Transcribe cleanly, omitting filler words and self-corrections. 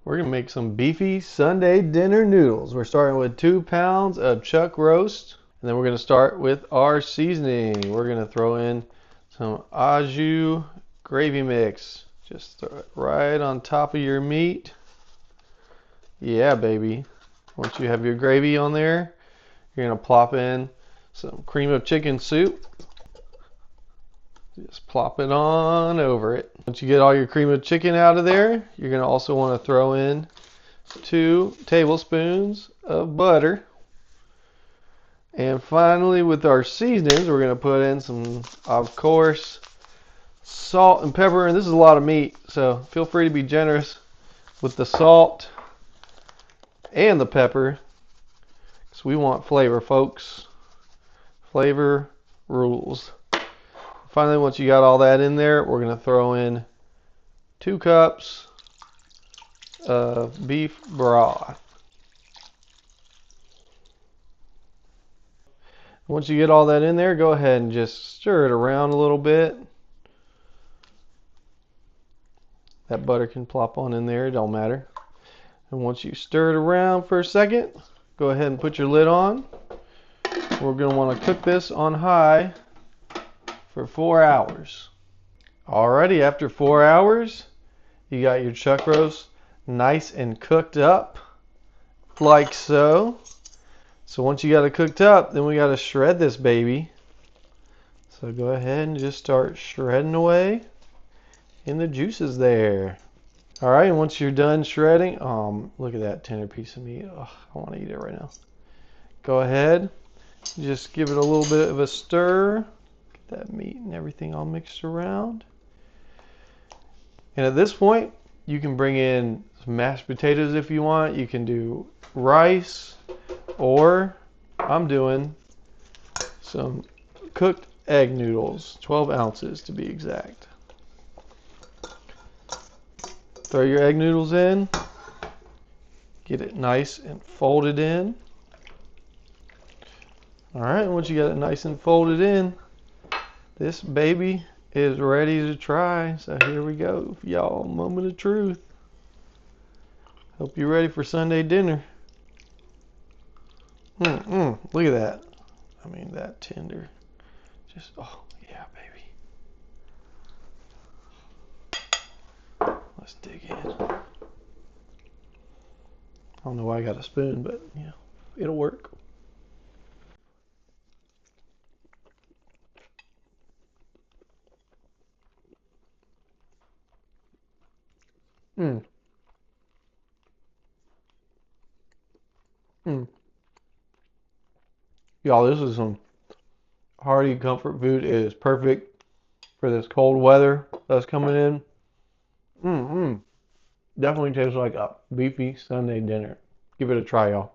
We're going to make some beefy Sunday dinner noodles. We're starting with 2 pounds of chuck roast. And then we're going to start with our seasoning. We're going to throw in some au jus gravy mix. Just throw it right on top of your meat. Yeah, baby. Once you have your gravy on there, you're going to plop in some cream of chicken soup. Just plop it on over it. Once you get all your cream of chicken out of there, you're going to also want to throw in 2 tablespoons of butter. And finally, with our seasonings, we're going to put in some, of course, salt and pepper. And this is a lot of meat, so feel free to be generous with the salt and the pepper, because we want flavor, folks. Flavor rules. Finally, once you got all that in there, we're going to throw in 2 cups of beef broth. Once you get all that in there, go ahead and just stir it around a little bit. That butter can plop on in there, it don't matter. And once you stir it around for a second, go ahead and put your lid on. We're going to want to cook this on high for 4 hours. Alrighty, after 4 hours, you got your chuck roast nice and cooked up, like so. So once you got it cooked up, then we got to shred this baby. So go ahead and just start shredding away in the juices there. Alright, and once you're done shredding, look at that tender piece of meat. Oh, I want to eat it right now. Go ahead, just give it a little bit of a stir. Get that meat and everything all mixed around. And at this point, you can bring in some mashed potatoes if you want. You can do rice, or I'm doing some cooked egg noodles, 12 ounces to be exact. Throw your egg noodles in, get it nice and folded in. Alright, once you got it nice and folded in, this baby is ready to try. So here we go, y'all. Moment of truth. Hope you're ready for Sunday dinner. Look at that. I mean, that tender. Just, oh, yeah, baby. Let's dig in. I don't know why I got a spoon, but, yeah, it'll work. Y'all, this is some hearty comfort food. It is perfect for this cold weather that's coming in. Definitely tastes like a beefy Sunday dinner. Give it a try, y'all.